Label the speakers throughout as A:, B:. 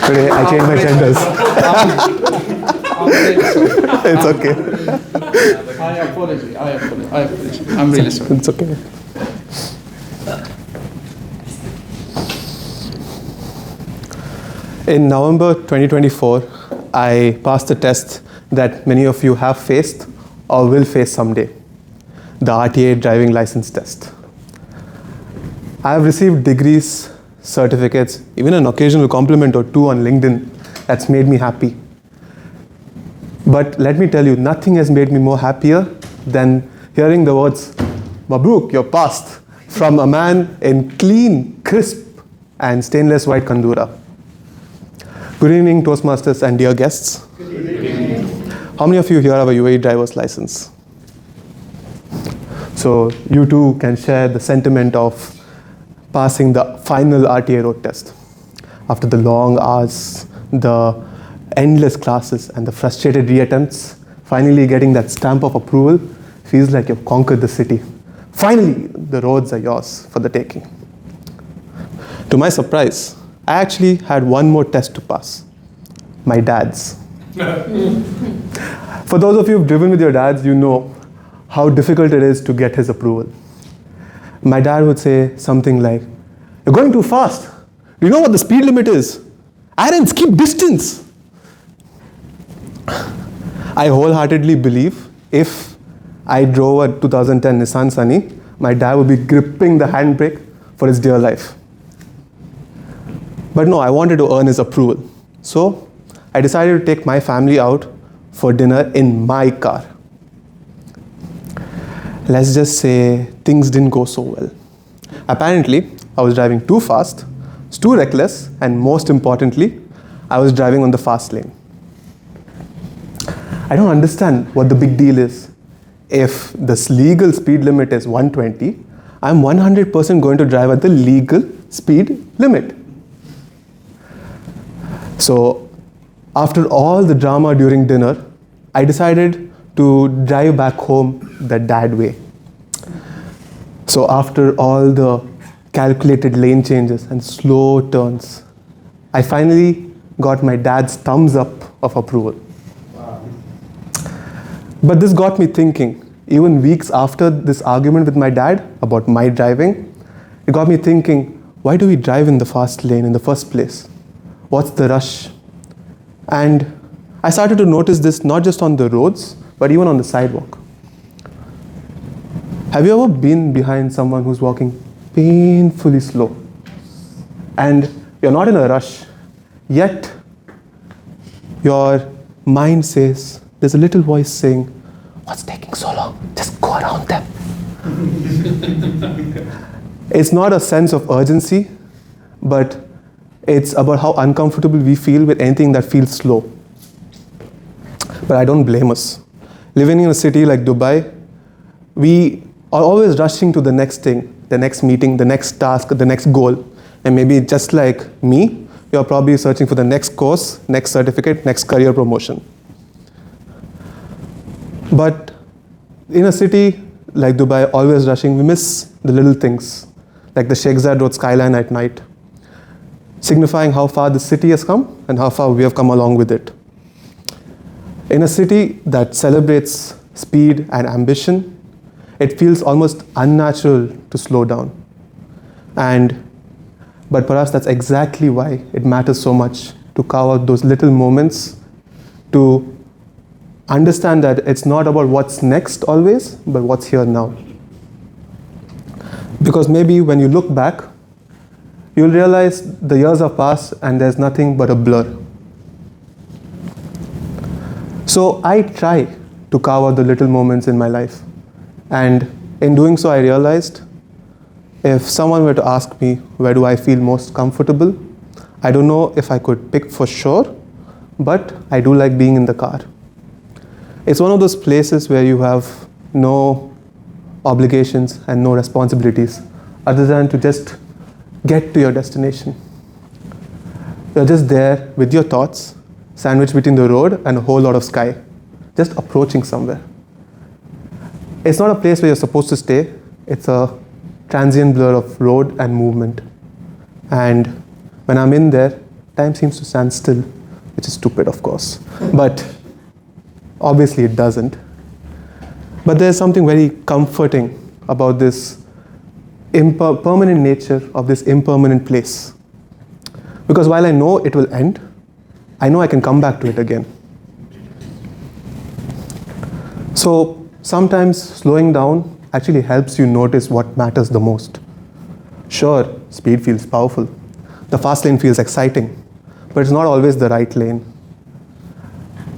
A: Today I changed my genders. It's okay.
B: I apologize. I'm really sorry.
A: It's okay. In November 2024, I passed the test that many of you have faced or will face someday, the RTA driving license test. I have received degrees, certificates, even an occasional compliment or two on LinkedIn that's made me happy. But let me tell you, nothing has made me more happier than hearing the words, "Mabruk, you're passed," from a man in clean, crisp, and stainless white kandura. Good evening, Toastmasters and dear guests.
B: Good evening.
A: How many of you here have a UAE driver's license? So you too can share the sentiment of passing the final RTA road test. After the long hours, the endless classes, and the frustrated reattempts, finally getting that stamp of approval feels like you've conquered the city. Finally, the roads are yours for the taking. To my surprise, I actually had one more test to pass. My dad's. For those of you who've driven with your dads, you know how difficult it is to get his approval. My dad would say something like, "You're going too fast. Do you know what the speed limit is? Arens, keep distance." I wholeheartedly believe if I drove a 2010 Nissan Sunny, my dad would be gripping the handbrake for his dear life. But no, I wanted to earn his approval. So I decided to take my family out for dinner in my car. Let's just say things didn't go so well. Apparently, I was driving too fast, too reckless, and most importantly, I was driving on the fast lane. I don't understand what the big deal is. If this legal speed limit is 120, I'm 100% going to drive at the legal speed limit. So after all the drama during dinner, I decided to drive back home the dad way. So after all the calculated lane changes and slow turns, I finally got my dad's thumbs up of approval. Wow. But this got me thinking, even weeks after this argument with my dad about my driving, it got me thinking, why do we drive in the fast lane in the first place? What's the rush? And I started to notice this not just on the roads, but even on the sidewalk. Have you ever been behind someone who's walking painfully slow? And you're not in a rush, yet your mind says, there's a little voice saying, "What's taking so long? Just go around them." It's not a sense of urgency, but it's about how uncomfortable we feel with anything that feels slow. But I don't blame us. Living in a city like Dubai, we are always rushing to the next thing, the next meeting, the next task, the next goal. And maybe just like me, you're probably searching for the next course, next certificate, next career promotion. But in a city like Dubai, always rushing, we miss the little things, like the Sheikh Zayed Road skyline at night, signifying how far the city has come and how far we have come along with it. In a city that celebrates speed and ambition, it feels almost unnatural to slow down. But perhaps that's exactly why it matters so much to carve out those little moments, to understand that it's not about what's next always, but what's here now. Because maybe when you look back, you'll realize the years have passed and there's nothing but a blur. So I try to carve out the little moments in my life. And in doing so, I realized if someone were to ask me, where do I feel most comfortable? I don't know if I could pick for sure, but I do like being in the car. It's one of those places where you have no obligations and no responsibilities other than to just get to your destination. You're just there with your thoughts, sandwiched between the road and a whole lot of sky, just approaching somewhere. It's not a place where you're supposed to stay. It's a transient blur of road and movement. And when I'm in there, time seems to stand still, which is stupid, of course. But obviously it doesn't. But there's something very comforting about this permanent nature of this impermanent place. Because while I know it will end, I know I can come back to it again. So sometimes slowing down actually helps you notice what matters the most. Sure, speed feels powerful. The fast lane feels exciting, but it's not always the right lane.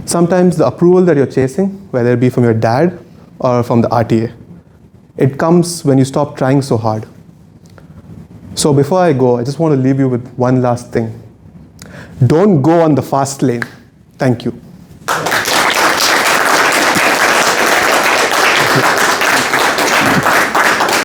A: Sometimes the approval that you're chasing, whether it be from your dad or from the RTA, it comes when you stop trying so hard. So before I go, I just want to leave you with one last thing. Don't go on the fast lane. Thank you.